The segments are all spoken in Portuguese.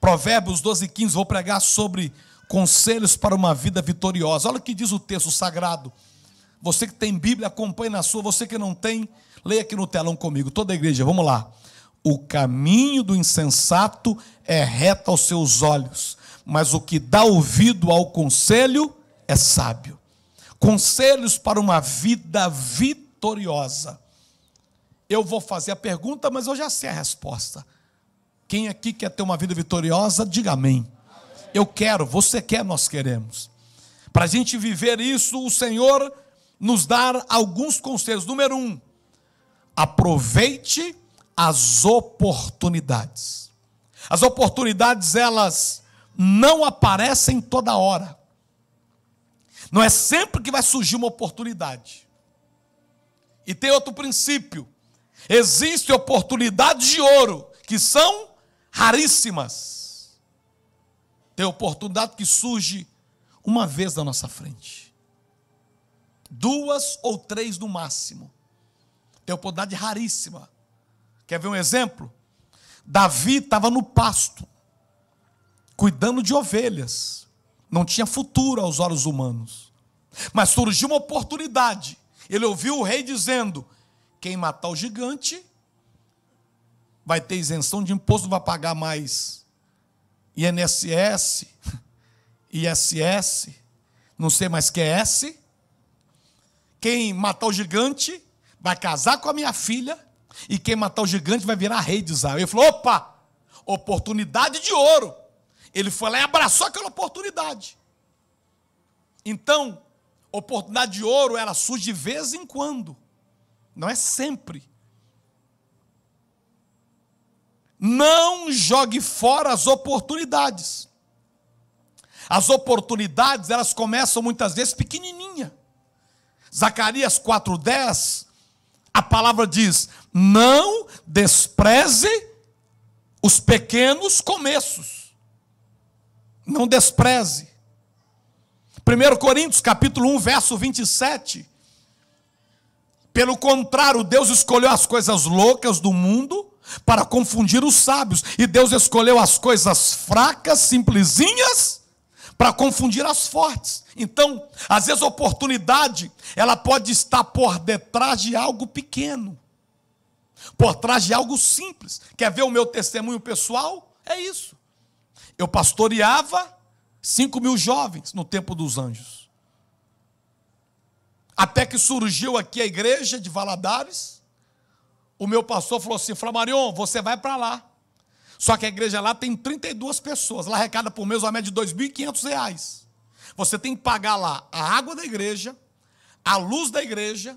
Provérbios 12:15, vou pregar sobre conselhos para uma vida vitoriosa. Olha o que diz o texto sagrado. Você que tem Bíblia, acompanhe na sua. Você que não tem, leia aqui no telão comigo. Toda a igreja, vamos lá. O caminho do insensato é reto aos seus olhos, mas o que dá ouvido ao conselho é sábio. Conselhos para uma vida vitoriosa. Eu vou fazer a pergunta, mas eu já sei a resposta. Quem aqui quer ter uma vida vitoriosa, diga amém. Eu quero, você quer, nós queremos. Para a gente viver isso, o Senhor nos dá alguns conselhos. Número 1, aproveite as oportunidades. As oportunidades, elas não aparecem toda hora. Não é sempre que vai surgir uma oportunidade. E tem outro princípio. Existem oportunidades de ouro que são raríssimas. Tem oportunidade que surge uma vez na nossa frente. 2 ou 3 no máximo. Tem oportunidade raríssima. Quer ver um exemplo? Davi estava no pasto, cuidando de ovelhas. Não tinha futuro aos olhos humanos. Mas surgiu uma oportunidade. Ele ouviu o rei dizendo: quem matar o gigante vai ter isenção de imposto, não vai pagar mais INSS, ISS, não sei mais que é S. Quem matar o gigante vai casar com a minha filha, e quem matar o gigante vai virar rei de Israel. Ele falou: opa, oportunidade de ouro. Ele foi lá e abraçou aquela oportunidade. Então, oportunidade de ouro, ela surge de vez em quando. Não é sempre. Não jogue fora as oportunidades. As oportunidades, elas começam muitas vezes pequenininha. Zacarias 4:10, a palavra diz: não despreze os pequenos começos. Não despreze. 1 Coríntios capítulo 1, verso 27. Pelo contrário, Deus escolheu as coisas loucas do mundo para confundir os sábios. E Deus escolheu as coisas fracas, simplesinhas, para confundir as fortes. Então, às vezes a oportunidade, ela pode estar por detrás de algo pequeno. Por trás de algo simples. Quer ver o meu testemunho pessoal? É isso. Eu pastoreava 5.000 jovens no tempo dos anjos. Até que surgiu aqui a igreja de Valadares. O meu pastor falou assim: Flamarion, você vai para lá. Só que a igreja lá tem 32 pessoas. Lá arrecada por mês uma média de R$2.500. Você tem que pagar lá a água da igreja, a luz da igreja,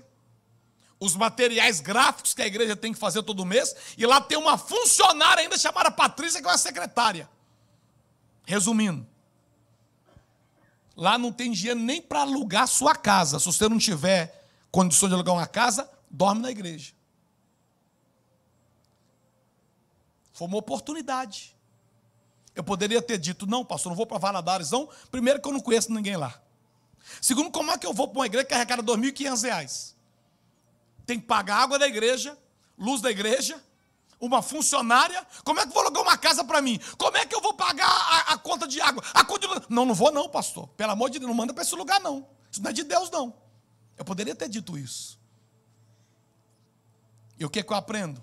os materiais gráficos que a igreja tem que fazer todo mês. E lá tem uma funcionária ainda chamada Patrícia, que é uma secretária. Resumindo, lá não tem dinheiro nem para alugar a sua casa. Se você não tiver condições de alugar uma casa, dorme na igreja. Foi uma oportunidade. Eu poderia ter dito: não, pastor, não vou para Valadares, não. Primeiro, que eu não conheço ninguém lá. Segundo, como é que eu vou para uma igreja que arrecada R$2.500? Tem que pagar a água da igreja, luz da igreja, uma funcionária. Como é que eu vou alugar uma casa para mim? Como é que eu vou pagar a conta de água? A conta de... Não vou não, pastor. Pelo amor de Deus, não manda para esse lugar não. Isso não é de Deus não. Eu poderia ter dito isso. E o que é que eu aprendo?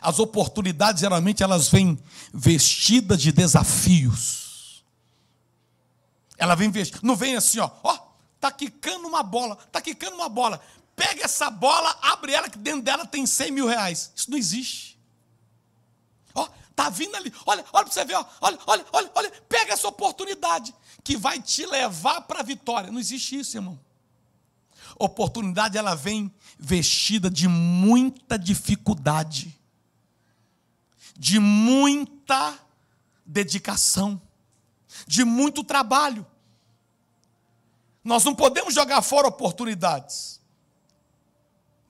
As oportunidades, geralmente, elas vêm vestidas de desafios. Ela vem vestida, não vem assim, ó, tá quicando uma bola, Pega essa bola, abre ela, que dentro dela tem R$100.000. Isso não existe. Tá vindo ali, olha para você ver, olha, pega essa oportunidade, que vai te levar para a vitória. Não existe isso, irmão. Oportunidade, ela vem vestida de muita dificuldade, de muita dedicação, de muito trabalho. Nós não podemos jogar fora oportunidades.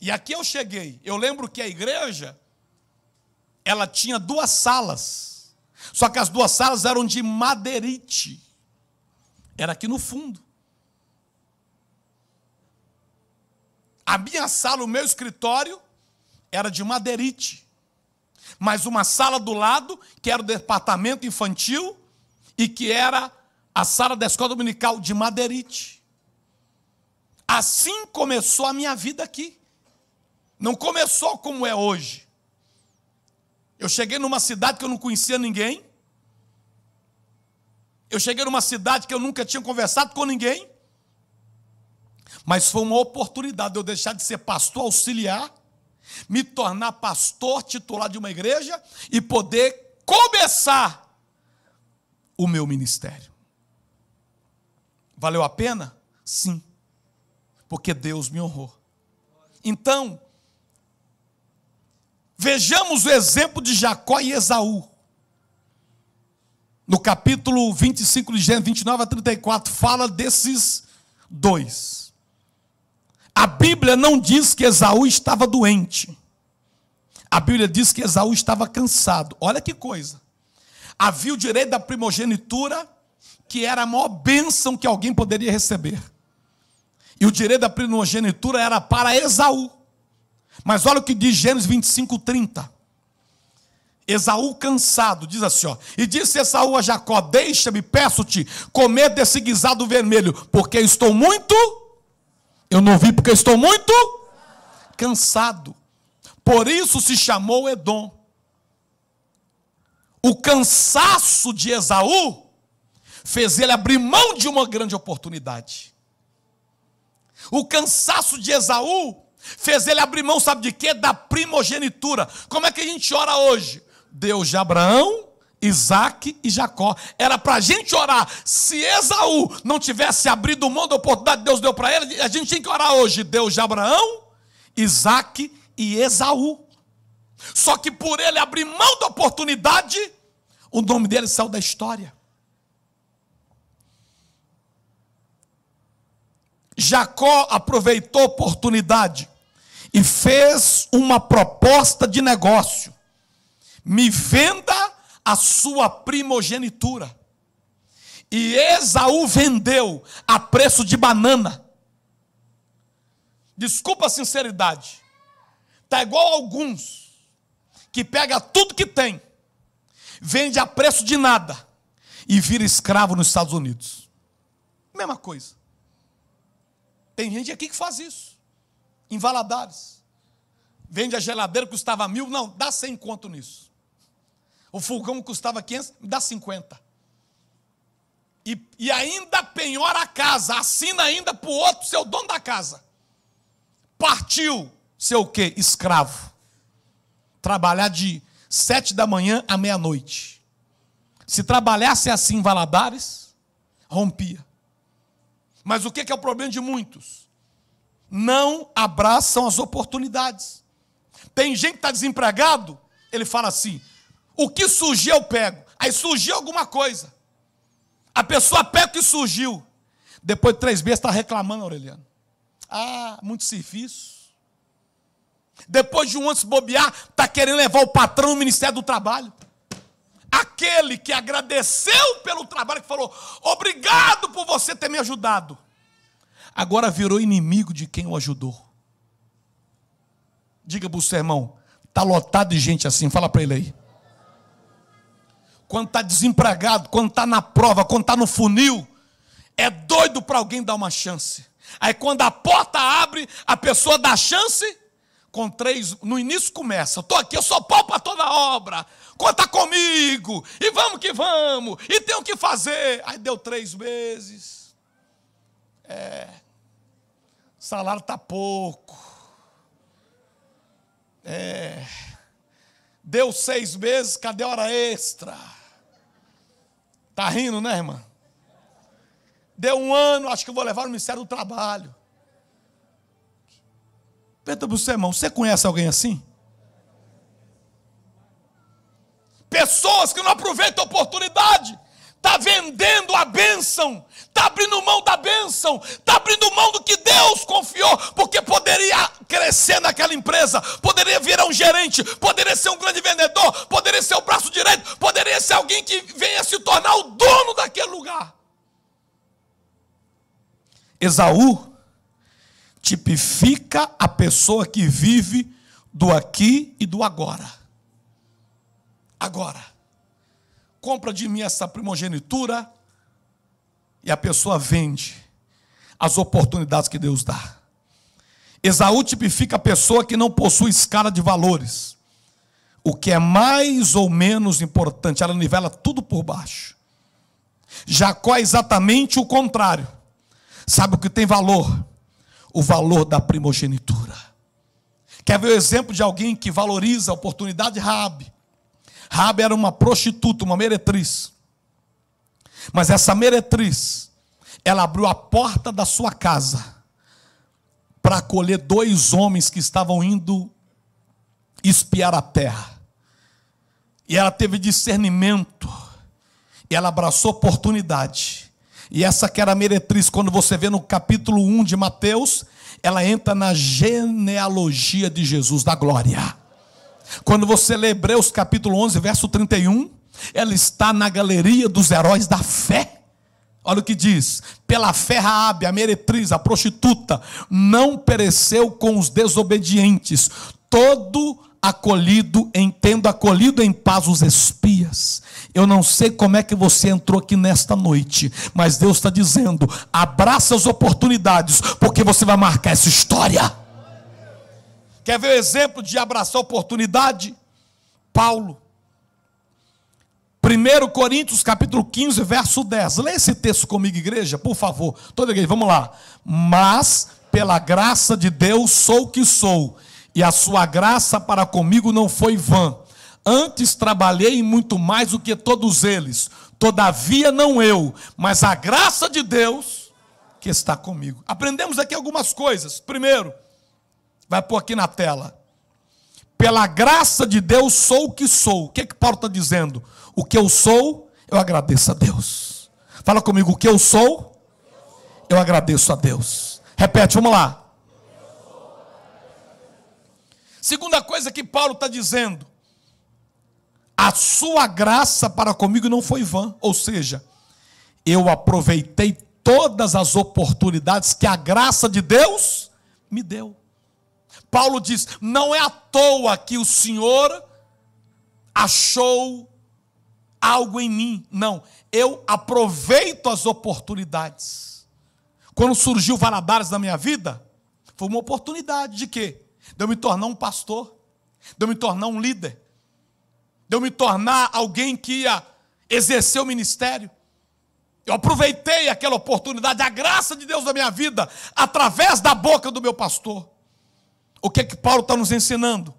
E aqui eu cheguei. Eu lembro que a igreja, ela tinha 2 salas. Só que as 2 salas eram de madeirite. Era aqui no fundo. A minha sala, o meu escritório, era de madeirite. mas uma sala do lado, que era o departamento infantil, e que era a sala da escola dominical de madeirite. Assim começou a minha vida aqui. Não começou como é hoje. Eu cheguei numa cidade que eu não conhecia ninguém. Eu cheguei numa cidade que eu nunca tinha conversado com ninguém. Mas foi uma oportunidade de eu deixar de ser pastor auxiliar, me tornar pastor titular de uma igreja e poder começar o meu ministério. Valeu a pena? Sim. Porque Deus me honrou. Então, vejamos o exemplo de Jacó e Esaú. No capítulo 25 de Gênesis, 29 a 34, fala desses dois. A Bíblia não diz que Esaú estava doente. A Bíblia diz que Esaú estava cansado. Olha que coisa. Havia o direito da primogenitura, que era a maior bênção que alguém poderia receber. E o direito da primogenitura era para Esaú. Mas olha o que diz Gênesis 25, 30. Esaú cansado, diz assim, ó. E disse Esaú a Jacó: deixa-me, peço-te, comer desse guisado vermelho, porque estou muito... Eu não vi porque estou muito cansado. Por isso se chamou Edom. O cansaço de Esaú fez ele abrir mão de uma grande oportunidade. O cansaço de Esaú fez ele abrir mão, sabe de quê? Da primogenitura. Como é que a gente ora hoje? Deus de Abraão, Isaac e Jacó. Era para a gente orar. Se Esaú não tivesse abrido mão da oportunidade que Deus deu para ele, a gente tinha que orar hoje. Deus de Abraão, Isaac e Esaú. Só que por ele abrir mão da oportunidade, o nome dele saiu da história. Jacó aproveitou a oportunidade e fez uma proposta de negócio. Me venda a sua primogenitura. E Esaú vendeu a preço de banana. Desculpa a sinceridade. Está igual a alguns que pega tudo que tem, vende a preço de nada e vira escravo nos Estados Unidos. Mesma coisa. Tem gente aqui que faz isso. Em Valadares. Vende a geladeira que custava 1.000. Não, dá 100 conto nisso. O fogão custava 500, dá 50. E ainda penhora a casa. Assina ainda para o outro, ser o dono da casa. Partiu ser o quê? Escravo. Trabalhar de 7 da manhã à meia-noite. Se trabalhasse assim em Valadares, rompia. Mas o que é o problema de muitos? Não abraçam as oportunidades. Tem gente que está desempregado, ele fala assim: o que surgiu eu pego. Aí surgiu alguma coisa. A pessoa pega o que surgiu. Depois de 3 meses está reclamando, Aureliano. Ah, muito serviço. Depois de um ano se bobear, está querendo levar o patrão no Ministério do Trabalho. Aquele que agradeceu pelo trabalho, que falou: obrigado por você ter me ajudado, agora virou inimigo de quem o ajudou. Diga para o seu irmão: está lotado de gente assim, fala para ele aí. Quando está desempregado, quando está na prova, quando está no funil, é doido para alguém dar uma chance. Aí quando a porta abre, a pessoa dá chance. Com 3, no início começa: estou aqui, eu sou pau para toda obra, conta comigo, e vamos que vamos, e tem o que fazer. Aí deu 3 meses, salário está pouco, deu 6 meses, cadê a hora extra? Está rindo, né, irmã? Deu 1 ano, acho que eu vou levar no Ministério do Trabalho. Pergunta para o seu irmão: você conhece alguém assim? Pessoas que não aproveitam a oportunidade, está vendendo a bênção, está abrindo mão da bênção, está abrindo mão do que Deus confiou, porque poderia crescer naquela empresa, poderia virar um gerente, poderia ser um grande vendedor, poderia ser o braço direito, poderia ser alguém que venha se tornar o dono daquele lugar. Esaú tipifica a pessoa que vive do aqui e do agora. Agora, compra de mim essa primogenitura, e a pessoa vende as oportunidades que Deus dá. Esaú tipifica a pessoa que não possui escala de valores. O que é mais ou menos importante, ela nivela tudo por baixo. Jacó é exatamente o contrário. Sabe o que tem valor? O valor da primogenitura. Quer ver o exemplo de alguém que valoriza a oportunidade? Raabe. Raabe era uma prostituta, uma meretriz. Mas essa meretriz, ela abriu a porta da sua casa para acolher 2 homens que estavam indo espiar a terra. E ela teve discernimento, e ela abraçou a oportunidade. E essa que era a meretriz, quando você vê no capítulo 1 de Mateus, ela entra na genealogia de Jesus, da glória. Quando você lê Hebreus capítulo 11, verso 31, ela está na galeria dos heróis da fé. Olha o que diz: pela fé Raabe, a meretriz, a prostituta, não pereceu com os desobedientes, tendo acolhido em paz os espias. Eu não sei como é que você entrou aqui nesta noite, mas Deus está dizendo: abraça as oportunidades, porque você vai marcar essa história. Quer ver o exemplo de abraçar a oportunidade? Paulo. 1 Coríntios capítulo 15, verso 10. Lê esse texto comigo, igreja, por favor. Toda igreja, vamos lá. Mas, pela graça de Deus, sou o que sou, e a sua graça para comigo não foi vã. Antes trabalhei muito mais do que todos eles. Todavia não eu, mas a graça de Deus que está comigo. Aprendemos aqui algumas coisas. Primeiro, vai pôr aqui na tela. Pela graça de Deus sou o que sou. O que Paulo está dizendo? O que eu sou, eu agradeço a Deus. Fala comigo: o que eu sou, eu agradeço a Deus. Repete, vamos lá. Segunda coisa que Paulo está dizendo: a sua graça para comigo não foi vã. Ou seja, eu aproveitei todas as oportunidades que a graça de Deus me deu. Paulo diz: não é à toa que o Senhor achou algo em mim. Não, eu aproveito as oportunidades. Quando surgiu Valadares na minha vida, foi uma oportunidade de quê? De eu me tornar um pastor, de eu me tornar um líder, de eu me tornar alguém que ia exercer o ministério. Eu aproveitei aquela oportunidade, a graça de Deus na minha vida, através da boca do meu pastor. O que é que Paulo está nos ensinando?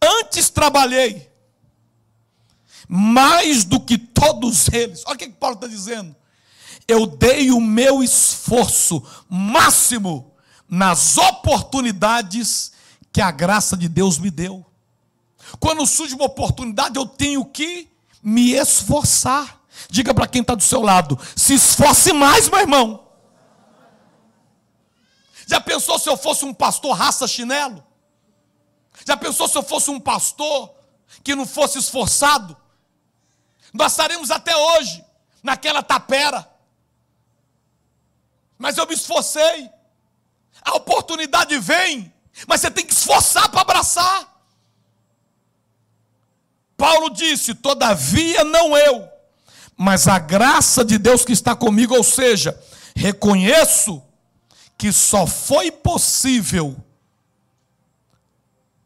Antes trabalhei mais do que todos eles. Olha o que Paulo está dizendo. Eu dei o meu esforço máximo nas oportunidades que a graça de Deus me deu. Quando surge uma oportunidade, eu tenho que me esforçar. Diga para quem está do seu lado: se esforce mais, meu irmão. Já pensou se eu fosse um pastor raça chinelo? Já pensou se eu fosse um pastor que não fosse esforçado? Nós estaremos até hoje naquela tapera. Mas eu me esforcei. A oportunidade vem, mas você tem que esforçar para abraçar. Paulo disse: todavia não eu, mas a graça de Deus que está comigo. Ou seja, reconheço que só foi possível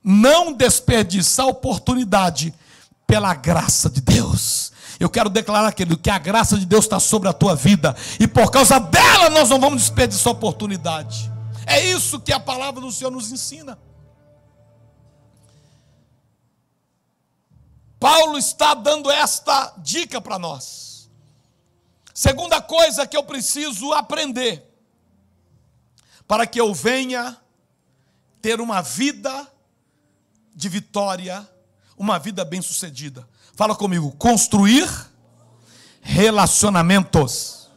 não desperdiçar a oportunidade pela graça de Deus. Eu quero declarar, querido, que a graça de Deus está sobre a tua vida, e por causa dela nós não vamos desperdiçar a oportunidade. É isso que a palavra do Senhor nos ensina. Paulo está dando esta dica para nós. Segunda coisa que eu preciso aprender para que eu venha ter uma vida de vitória, uma vida bem-sucedida. Fala comigo: construir relacionamentos.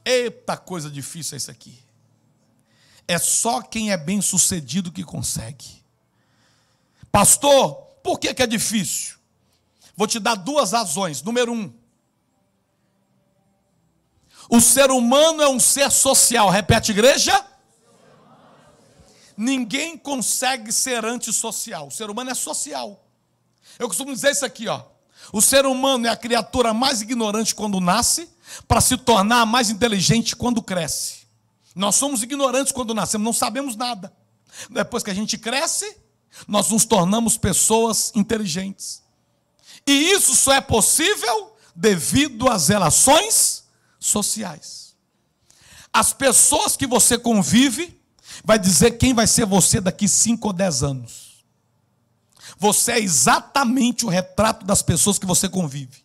Eita, coisa difícil é isso aqui. É só quem é bem-sucedido que consegue. Pastor, por que é difícil? Vou te dar 2 razões. Número 1, o ser humano é um ser social. Repete, igreja. Ninguém consegue ser antissocial. O ser humano é social. Eu costumo dizer isso aqui, ó. O ser humano é a criatura mais ignorante quando nasce, para se tornar mais inteligente quando cresce. Nós somos ignorantes quando nascemos, não sabemos nada. Depois que a gente cresce, nós nos tornamos pessoas inteligentes. E isso só é possível devido às relações sociais. As pessoas que você convive vai dizer quem vai ser você daqui 5 ou 10 anos. Você é exatamente o retrato das pessoas que você convive.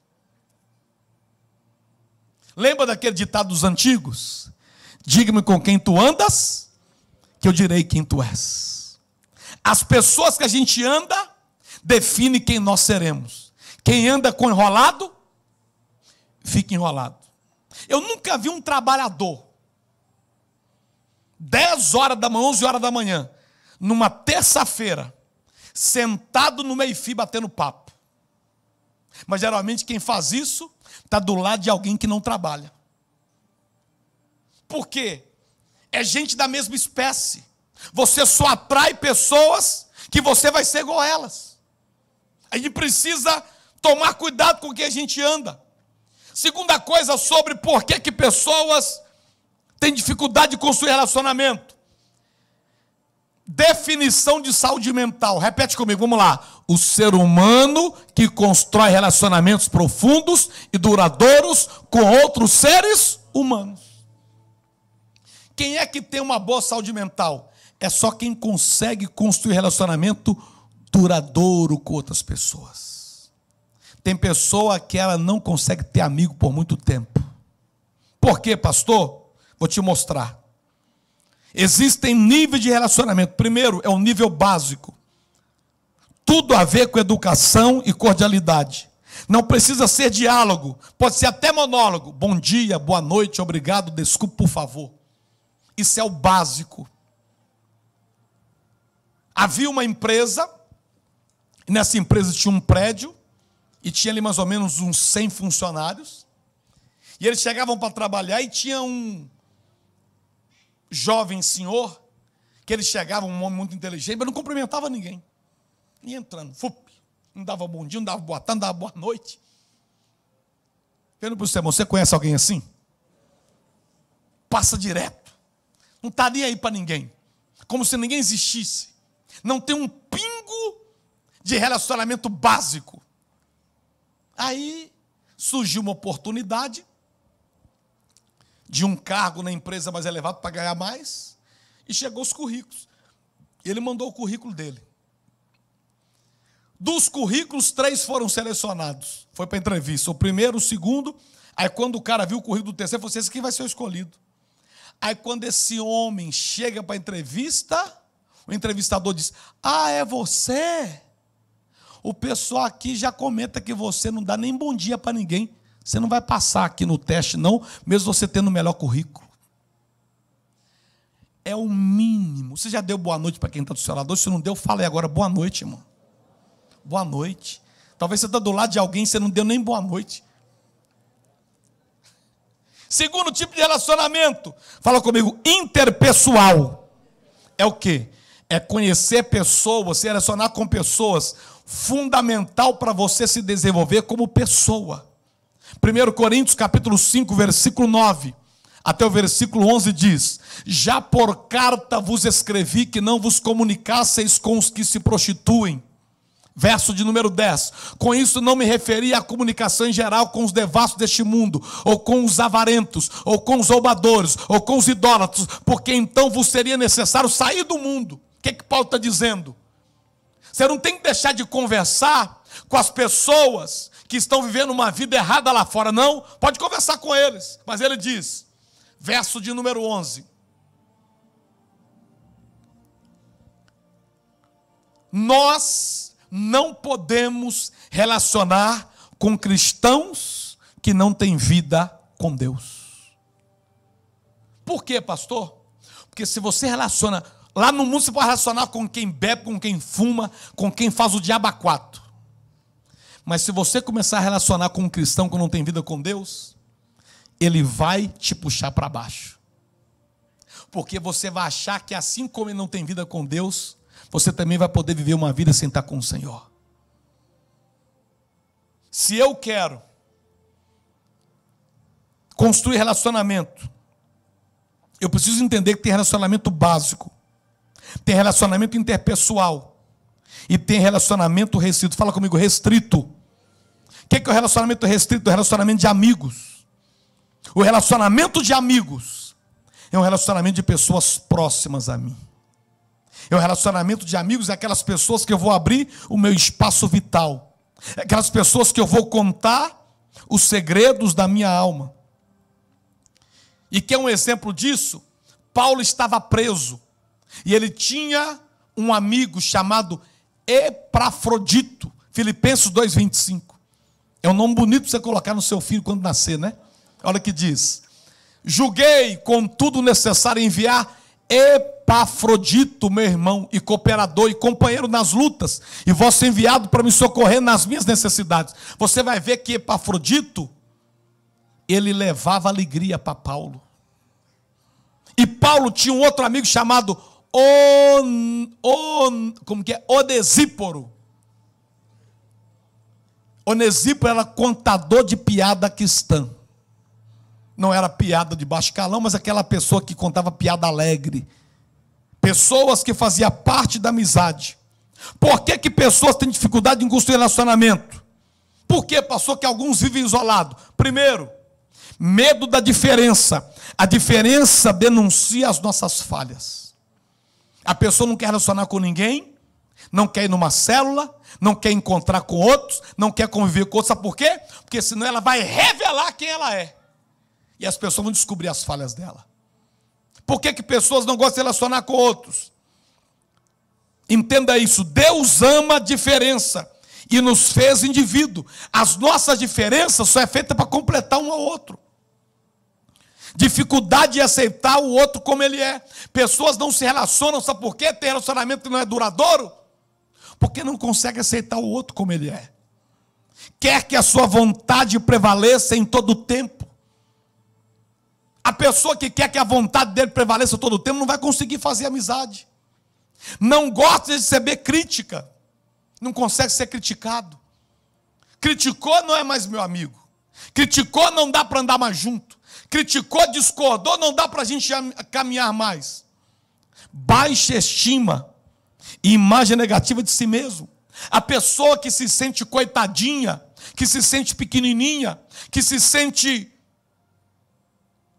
Lembra daquele ditado dos antigos? Diga-me com quem tu andas, que eu direi quem tu és. As pessoas que a gente anda definem quem nós seremos. Quem anda com enrolado, fica enrolado. Eu nunca vi um trabalhador 10 horas da manhã, 11 horas da manhã, numa terça-feira, sentado no meio-fio batendo papo. Mas geralmente quem faz isso está do lado de alguém que não trabalha. Por quê? É gente da mesma espécie. Você só atrai pessoas que você vai ser igual a elas. A gente precisa tomar cuidado com quem a gente anda. Segunda coisa sobre por que pessoas têm dificuldade de construir relacionamento. Definição de saúde mental. Repete comigo, vamos lá. O ser humano que constrói relacionamentos profundos e duradouros com outros seres humanos. Quem é que tem uma boa saúde mental? É só quem consegue construir relacionamento duradouro com outras pessoas. Tem pessoa que ela não consegue ter amigo por muito tempo. Por quê, pastor? Vou te mostrar. Existem níveis de relacionamento. Primeiro é o nível básico. Tudo a ver com educação e cordialidade. Não precisa ser diálogo, pode ser até monólogo. Bom dia, boa noite, obrigado, desculpe, por favor. Isso é o básico. Havia uma empresa, e nessa empresa tinha um prédio, e tinha ali mais ou menos uns 100 funcionários, e eles chegavam para trabalhar e tinha um jovem senhor, que ele chegava, um homem muito inteligente, mas não cumprimentava ninguém. Ia entrando, não dava bom dia, não dava boa tarde, não dava boa noite. Pergunto para você, irmão, você conhece alguém assim? Passa direto. Não está nem aí para ninguém. Como se ninguém existisse. Não tem um pingo de relacionamento básico. Aí surgiu uma oportunidade de um cargo na empresa mais elevado para ganhar mais, e chegou os currículos. Ele mandou o currículo dele. Dos currículos, 3 foram selecionados. Foi para a entrevista. O primeiro, o segundo. Aí quando o cara viu o currículo do terceiro, falou assim, esse aqui vai ser o escolhido. Aí quando esse homem chega para a entrevista, o entrevistador diz, é você? O pessoal aqui já comenta que você não dá nem bom dia para ninguém. Você não vai passar aqui no teste, não, mesmo você tendo o melhor currículo. É o mínimo. Você já deu boa noite para quem está do seu lado? Se não deu, fala aí agora, boa noite, irmão. Boa noite. Talvez você está do lado de alguém e você não deu nem boa noite. Segundo tipo de relacionamento, fala comigo, interpessoal. É o quê? É conhecer pessoas, se relacionar com pessoas, fundamental para você se desenvolver como pessoa. 1 Coríntios capítulo 5, versículo 9, até o versículo 11 diz, já por carta vos escrevi que não vos comunicasseis com os que se prostituem. Verso de número 10, com isso não me referi à comunicação em geral com os devassos deste mundo, ou com os avarentos, ou com os roubadores, ou com os idólatras, porque então vos seria necessário sair do mundo. O que Paulo está dizendo? Você não tem que deixar de conversar com as pessoas que estão vivendo uma vida errada lá fora, não. Pode conversar com eles, mas ele diz, verso de número 11, nós não podemos relacionar com cristãos que não têm vida com Deus. Por quê, pastor? Porque se você relaciona, lá no mundo você pode relacionar com quem bebe, com quem fuma, com quem faz o diabo a 4. Mas se você começar a relacionar com um cristão que não tem vida com Deus, ele vai te puxar para baixo. Porque você vai achar que assim como ele não tem vida com Deus, você também vai poder viver uma vida sem estar com o Senhor. Se eu quero construir relacionamento, eu preciso entender que tem relacionamento básico, tem relacionamento interpessoal e tem relacionamento restrito. Fala comigo, restrito. O que é o relacionamento restrito? O relacionamento de amigos. O relacionamento de amigos é um relacionamento de pessoas próximas a mim. É um relacionamento de amigos, é aquelas pessoas que eu vou abrir o meu espaço vital. É aquelas pessoas que eu vou contar os segredos da minha alma. E que é um exemplo disso, Paulo estava preso. E ele tinha um amigo chamado Epafrodito. Filipenses 2,25. É um nome bonito para você colocar no seu filho quando nascer, né? Olha o que diz. Julguei, contudo, necessário enviar Epafrodito, meu irmão, e cooperador, e companheiro nas lutas, e vosso enviado para me socorrer nas minhas necessidades. Você vai ver que Epafrodito, ele levava alegria para Paulo. E Paulo tinha um outro amigo chamado Onesíporo. Onesíporo era contador de piada cristã. Não era piada de baixo calão, mas aquela pessoa que contava piada alegre. Pessoas que faziam parte da amizade. Por que pessoas têm dificuldade em construir relacionamento? Por que, pastor, que alguns vivem isolados? Primeiro, medo da diferença. A diferença denuncia as nossas falhas. A pessoa não quer relacionar com ninguém, não quer ir numa célula, não quer encontrar com outros, não quer conviver com outros. Sabe por quê? Porque senão ela vai revelar quem ela é. E as pessoas vão descobrir as falhas dela. Por que pessoas não gostam de relacionar com outros? Entenda isso. Deus ama a diferença e nos fez indivíduo. As nossas diferenças só é feita para completar um ao outro. Dificuldade de aceitar o outro como ele é. Pessoas não se relacionam, sabe por quê? Tem relacionamento que não é duradouro? Porque não consegue aceitar o outro como ele é. Quer que a sua vontade prevaleça em todo o tempo. A pessoa que quer que a vontade dele prevaleça todo o tempo não vai conseguir fazer amizade. Não gosta de receber crítica. Não consegue ser criticado. Criticou, não é mais meu amigo. Criticou, não dá para andar mais junto. Criticou, discordou, não dá para a gente caminhar mais. Baixa estima e imagem negativa de si mesmo. A pessoa que se sente coitadinha, que se sente pequenininha, que se sente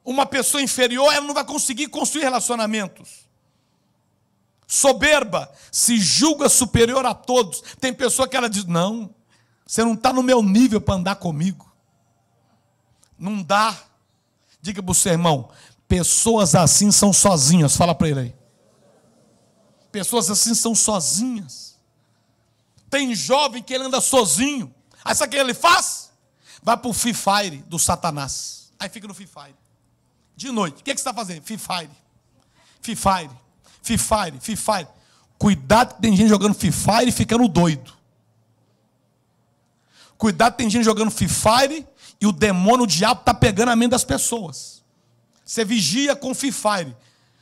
uma pessoa inferior, ela não vai conseguir construir relacionamentos. Soberba, se julga superior a todos. Tem pessoa que ela diz, não, você não está no meu nível para andar comigo. Não dá. Diga para o seu irmão, pessoas assim são sozinhas. Fala para ele aí. Pessoas assim são sozinhas. Tem jovem que ele anda sozinho. Aí sabe o que ele faz? Vai para o Free Fire do Satanás. Aí fica no Free Fire. De noite. O que você está fazendo? Free Fire. Free Fire. Free Fire. Free Fire. Cuidado que tem gente jogando Free Fire e ficando doido. Cuidado que tem gente jogando Free Fire e o demônio, o diabo, está pegando a mente das pessoas. Você vigia com Free Fire.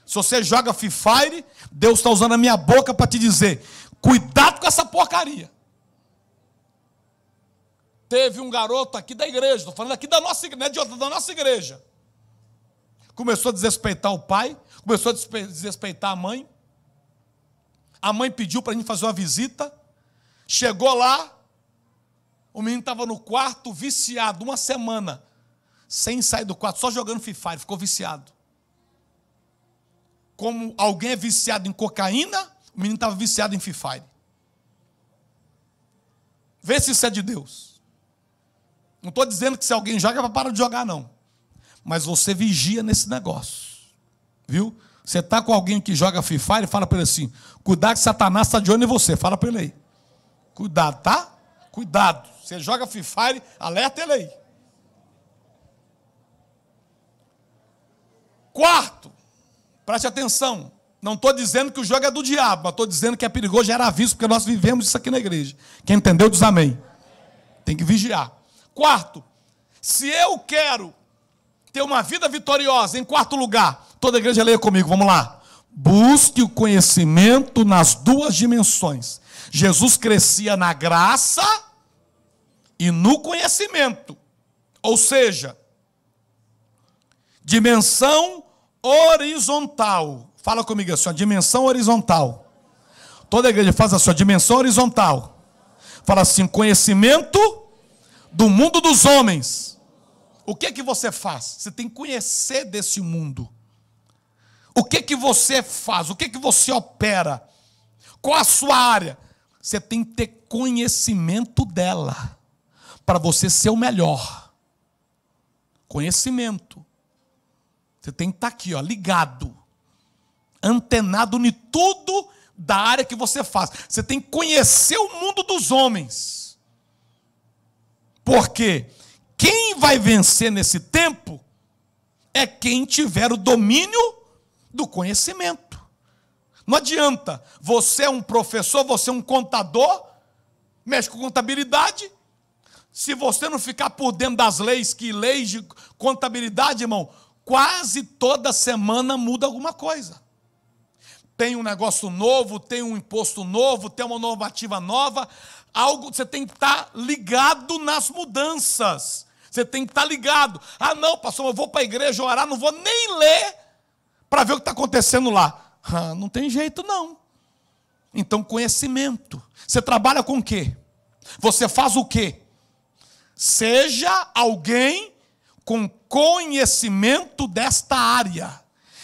Se você joga Free Fire, Deus está usando a minha boca para te dizer, cuidado com essa porcaria. Teve um garoto aqui da igreja, estou falando aqui da nossa igreja, não é de outra, da nossa igreja. Começou a desrespeitar o pai, começou a desrespeitar a mãe. A mãe pediu para a gente fazer uma visita. Chegou lá, o menino estava no quarto, viciado, uma semana, sem sair do quarto, só jogando Free Fire, ficou viciado. Como alguém é viciado em cocaína, o menino estava viciado em Free Fire. Vê se isso é de Deus. Não estou dizendo que se alguém joga, vai parar de jogar, não. Mas você vigia nesse negócio. Viu? Você está com alguém que joga Free Fire, fala para ele assim, cuidado que Satanás está de olho em você. Fala para ele aí. Cuidado, tá? Cuidado. Você joga Free Fire, alerta ele aí. Quarto, preste atenção. Não estou dizendo que o jogo é do diabo, mas estou dizendo que é perigoso gerar aviso, porque nós vivemos isso aqui na igreja. Quem entendeu diz amém. Tem que vigiar. Quarto, se eu quero ter uma vida vitoriosa, em quarto lugar, toda a igreja leia comigo, vamos lá. Busque o conhecimento nas duas dimensões. Jesus crescia na graça e no conhecimento. Ou seja, dimensão horizontal. Fala comigo assim, ó, dimensão horizontal. Toda a igreja faz assim, ó, dimensão horizontal. Fala assim, conhecimento do mundo dos homens. O que é que você faz? Você tem que conhecer desse mundo. O que é que você faz? O que é que você opera? Qual a sua área? Você tem que ter conhecimento dela, para você ser o melhor. Conhecimento. Você tem que estar aqui, ó, ligado, antenado em tudo da área que você faz. Você tem que conhecer o mundo dos homens. Porque quem vai vencer nesse tempo é quem tiver o domínio do conhecimento. Não adianta, você é um professor, você é um contador, mexe com contabilidade, se você não ficar por dentro das leis de contabilidade, irmão, quase toda semana muda alguma coisa. Tem um negócio novo, tem um imposto novo, tem uma normativa nova, algo, você tem que estar ligado nas mudanças. Você tem que estar ligado. Ah, não, pastor, eu vou para a igreja orar, não vou nem ler para ver o que está acontecendo lá. Ah, não tem jeito, não. Então, conhecimento. Você trabalha com o quê? Você faz o quê? Seja alguém com conhecimento desta área.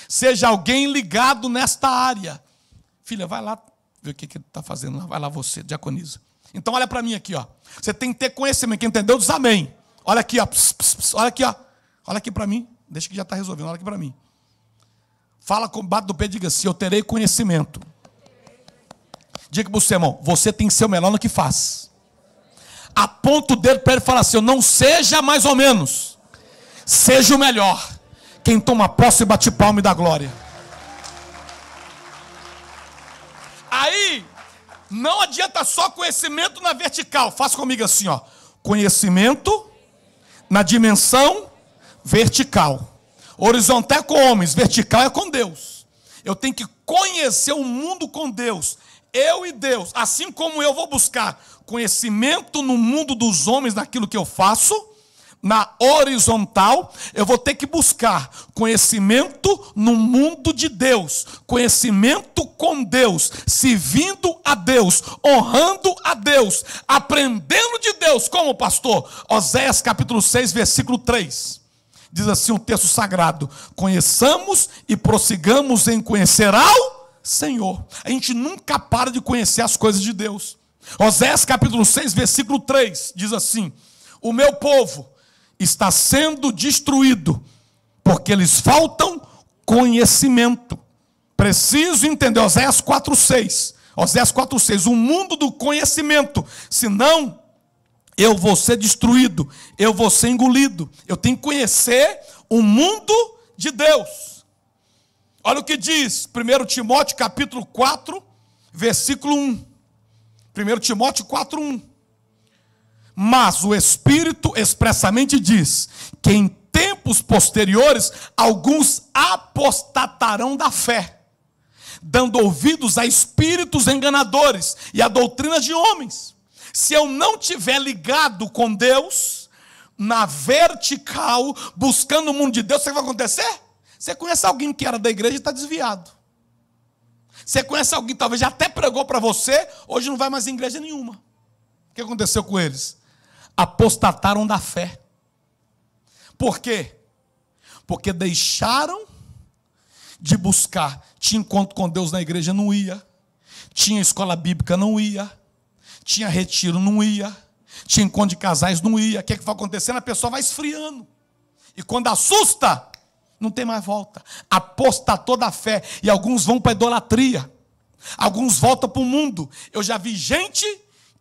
Seja alguém ligado nesta área. Filha, vai lá ver o que ele está fazendo lá. Vai lá você, diaconisa. Então, olha para mim aqui, ó. Você tem que ter conhecimento. Quem entendeu, diz amém. Olha aqui, ó. Olha aqui, ó. Olha aqui para mim. Deixa que já está resolvendo. Olha aqui para mim. Fala, bate do pé e diga assim, eu terei conhecimento. Diga para o seu irmão, você tem que ser o melhor no que faz. Aponta o dedo para ele e fala assim, não seja mais ou menos, seja o melhor. Quem toma posse, bate palma e dá glória. Aí, não adianta só conhecimento na vertical. Faça comigo assim, ó. Conhecimento na dimensão vertical. Horizontal é com homens, vertical é com Deus. Eu tenho que conhecer o mundo com Deus. Eu e Deus. Assim como eu vou buscar conhecimento no mundo dos homens, naquilo que eu faço, na horizontal, eu vou ter que buscar conhecimento no mundo de Deus. Conhecimento com Deus, servindo a Deus, honrando a Deus, aprendendo de Deus. Como, pastor? Oséias capítulo 6, versículo 3. Diz assim um texto sagrado, conheçamos e prossigamos em conhecer ao Senhor. A gente nunca para de conhecer as coisas de Deus. Oséias capítulo 6, versículo 3, diz assim, o meu povo está sendo destruído, porque lhes faltam conhecimento. Preciso entender, Oséias 4,6. Oséias 4,6, o mundo do conhecimento, senão eu vou ser destruído, eu vou ser engolido. Eu tenho que conhecer o mundo de Deus. Olha o que diz 1 Timóteo capítulo 4, versículo 1. 1 Timóteo 4, 1. Mas o Espírito expressamente diz que em tempos posteriores alguns apostatarão da fé, dando ouvidos a espíritos enganadores e a doutrinas de homens. Se eu não estiver ligado com Deus, na vertical, buscando o mundo de Deus, sabe o que vai acontecer? Você conhece alguém que era da igreja e está desviado. Você conhece alguém que talvez já até pregou para você, hoje não vai mais em igreja nenhuma. O que aconteceu com eles? Apostataram da fé. Por quê? Porque deixaram de buscar. Tinha encontro com Deus na igreja, não ia. Tinha escola bíblica, não ia. Tinha retiro, não ia. Tinha encontro de casais, não ia. O que é que vai acontecendo? A pessoa vai esfriando. E quando assusta, não tem mais volta. Apostatou da fé. E alguns vão para a idolatria. Alguns voltam para o mundo. Eu já vi gente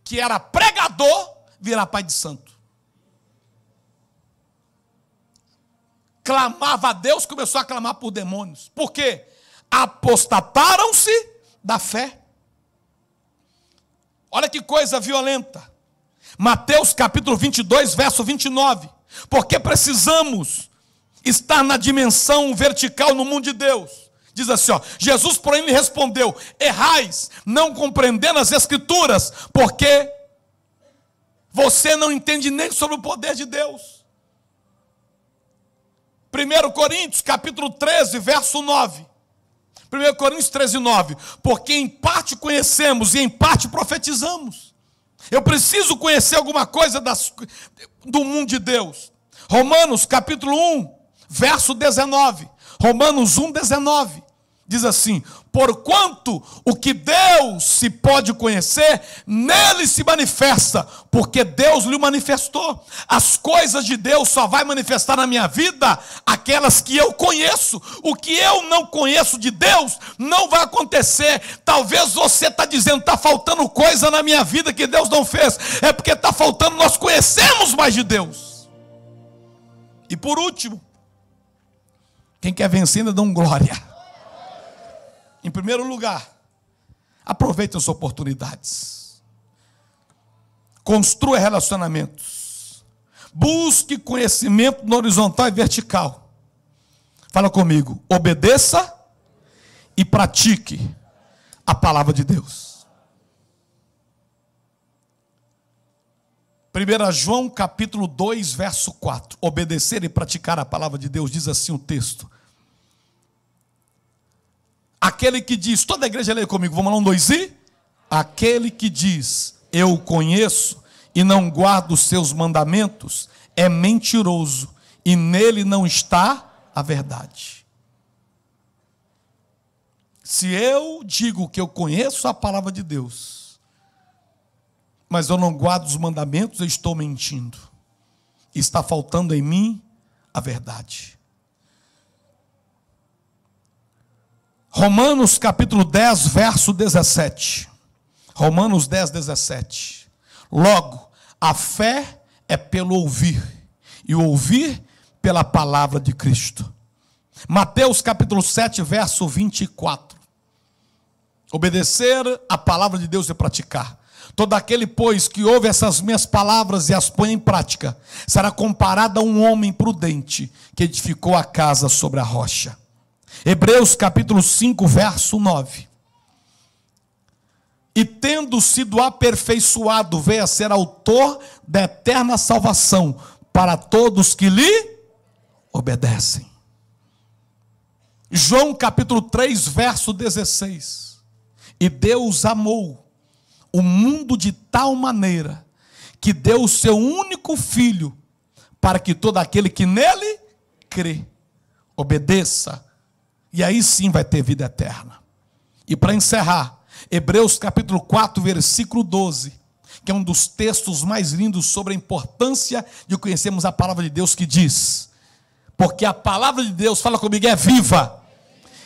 que era pregador virar pai de santo. Clamava a Deus, começou a clamar por demônios. Por quê? Apostataram-se da fé. Olha que coisa violenta. Mateus capítulo 22, verso 29. Porque precisamos estar na dimensão vertical no mundo de Deus. Diz assim, ó, Jesus, porém, lhe respondeu, errais, não compreendendo as Escrituras, porque você não entende nem sobre o poder de Deus. 1 Coríntios, capítulo 13, verso 9. 1 Coríntios 13, 9. Porque em parte conhecemos e em parte profetizamos. Eu preciso conhecer alguma coisa do mundo de Deus. Romanos, capítulo 1, verso 19. Romanos 1, 19. Diz assim: porquanto o que Deus se pode conhecer, nele se manifesta, porque Deus lhe manifestou. As coisas de Deus só vai manifestar na minha vida aquelas que eu conheço. O que eu não conheço de Deus não vai acontecer. Talvez você está dizendo, está faltando coisa na minha vida que Deus não fez. É porque está faltando, nós conhecemos mais de Deus. E por último, quem quer vencer ainda dá um glória. Em primeiro lugar, aproveite as oportunidades. Construa relacionamentos. Busque conhecimento no horizontal e vertical. Fala comigo. Obedeça e pratique a palavra de Deus. 1 João capítulo 2, verso 4. Obedecer e praticar a palavra de Deus, diz assim o texto. Aquele que diz, toda a igreja lê comigo, vamos lá, 1, 2 e? Aquele que diz, eu o conheço e não guardo os seus mandamentos, é mentiroso e nele não está a verdade. Se eu digo que eu conheço a palavra de Deus, mas eu não guardo os mandamentos, eu estou mentindo. Está faltando em mim a verdade. Romanos capítulo 10, verso 17. Romanos 10, 17. Logo, a fé é pelo ouvir, e o ouvir pela palavra de Cristo. Mateus capítulo 7, verso 24. Obedecer a palavra de Deus e praticar. Todo aquele, pois, que ouve essas minhas palavras e as põe em prática, será comparado a um homem prudente que edificou a casa sobre a rocha. Hebreus capítulo 5, verso 9. E tendo sido aperfeiçoado, veio a ser autor da eterna salvação para todos que lhe obedecem. João capítulo 3, verso 16. E Deus amou o mundo de tal maneira que deu o seu único filho, para que todo aquele que nele crê, obedeça, e aí sim vai ter vida eterna. E para encerrar, Hebreus capítulo 4, versículo 12, que é um dos textos mais lindos sobre a importância de conhecermos a palavra de Deus, que diz, porque a palavra de Deus, fala comigo, é viva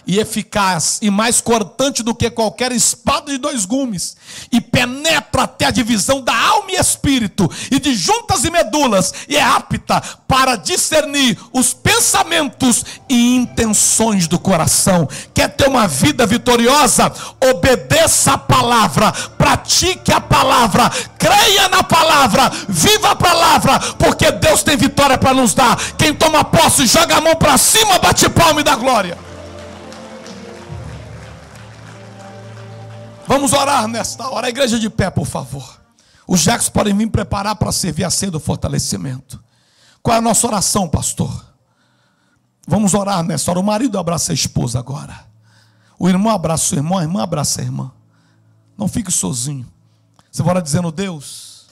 e eficaz, e mais cortante do que qualquer espada de 2 gumes, e penetra até a divisão da alma e espírito, e de juntas e medulas, e é apta para discernir os pensamentos e intenções do coração. Quer ter uma vida vitoriosa? Obedeça a palavra, pratique a palavra, creia na palavra, viva a palavra, porque Deus tem vitória para nos dar. Quem toma posse, joga a mão para cima, bate palma e dá glória. Vamos orar nesta hora. A igreja de pé, por favor. Os jacos podem vir preparar para servir a ceia do fortalecimento. Qual é a nossa oração, pastor? Vamos orar nesta hora. O marido abraça a esposa agora. O irmão abraça o irmão, a irmã abraça a irmã. Não fique sozinho. Você vai orar dizendo, Deus,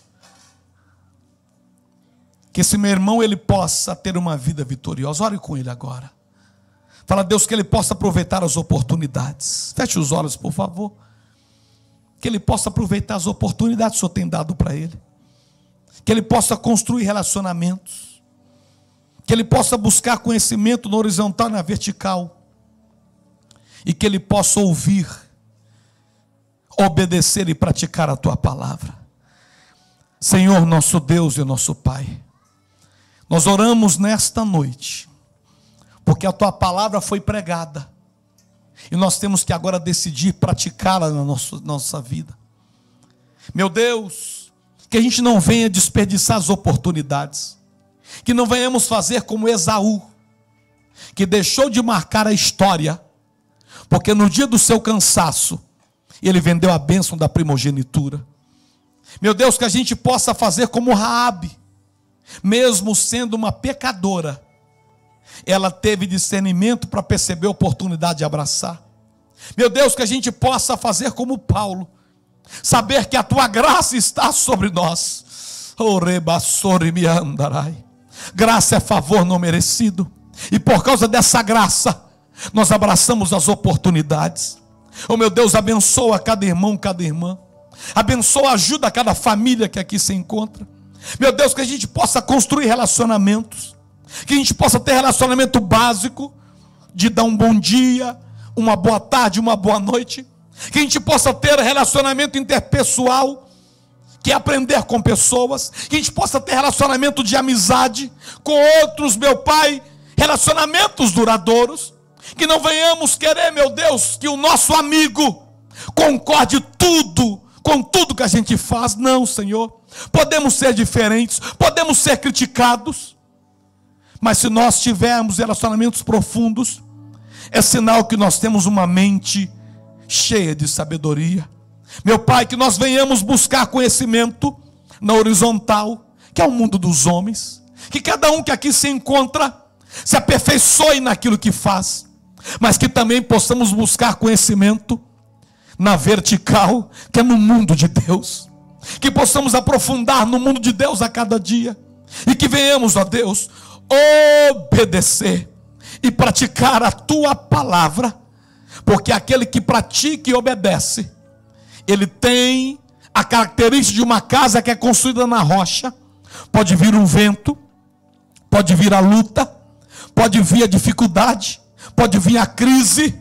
que esse meu irmão ele possa ter uma vida vitoriosa. Ore com ele agora. Fala, Deus, que ele possa aproveitar as oportunidades. Feche os olhos, por favor. Que ele possa aproveitar as oportunidades que o Senhor tem dado para ele. Que ele possa construir relacionamentos. Que ele possa buscar conhecimento na horizontal e na vertical. E que ele possa ouvir, obedecer e praticar a tua palavra. Senhor, nosso Deus e nosso Pai, nós oramos nesta noite, porque a tua palavra foi pregada. E nós temos que agora decidir praticá-la na nossa vida. Meu Deus, que a gente não venha desperdiçar as oportunidades. Que não venhamos fazer como Esaú, que deixou de marcar a história, porque no dia do seu cansaço, ele vendeu a bênção da primogenitura. Meu Deus, que a gente possa fazer como Raabe, mesmo sendo uma pecadora, ela teve discernimento para perceber a oportunidade de abraçar. Meu Deus, que a gente possa fazer como Paulo, saber que a tua graça está sobre nós. Graça é favor não merecido, e por causa dessa graça nós abraçamos as oportunidades. Oh meu Deus, abençoa cada irmão, cada irmã. Abençoa, ajuda cada família que aqui se encontra. Meu Deus, que a gente possa construir relacionamentos, que a gente possa ter relacionamento básico, de dar um bom dia, uma boa tarde, uma boa noite. Que a gente possa ter relacionamento interpessoal, que é aprender com pessoas. Que a gente possa ter relacionamento de amizade com outros, meu Pai, relacionamentos duradouros. Que não venhamos querer, meu Deus, que o nosso amigo concorde com tudo que a gente faz. Não, Senhor. Podemos ser diferentes, podemos ser criticados, mas se nós tivermos relacionamentos profundos, é sinal que nós temos uma mente cheia de sabedoria. Meu Pai, que nós venhamos buscar conhecimento na horizontal, que é o mundo dos homens. Que cada um que aqui se encontra se aperfeiçoe naquilo que faz, mas que também possamos buscar conhecimento na vertical, que é no mundo de Deus. Que possamos aprofundar no mundo de Deus a cada dia, e que venhamos, ó Deus, obedecer e praticar a tua palavra, porque aquele que pratica e obedece, ele tem a característica de uma casa que é construída na rocha. Pode vir um vento, pode vir a luta, pode vir a dificuldade, pode vir a crise,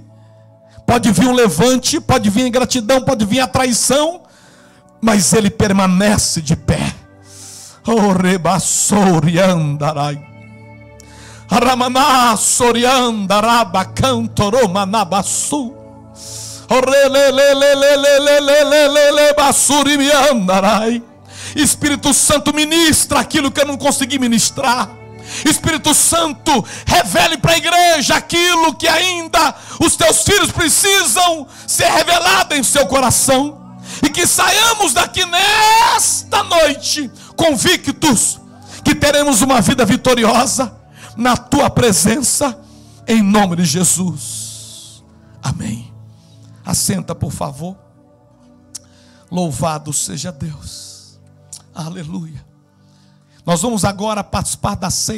pode vir um levante, pode vir a ingratidão, pode vir a traição, mas ele permanece de pé. Oh, rebassoriandarai, aramaná soriandaraba cantoromanabasu, oh, relelelelelelelelelelelebassurimiandarai. Espírito Santo, ministra aquilo que eu não consegui ministrar. Espírito Santo, revele para a igreja aquilo que ainda os teus filhos precisam ser revelado em seu coração. E que saiamos daqui nesta noite convictos que teremos uma vida vitoriosa na tua presença, em nome de Jesus. Amém. Assenta, por favor. Louvado seja Deus. Aleluia. Nós vamos agora participar da ceia.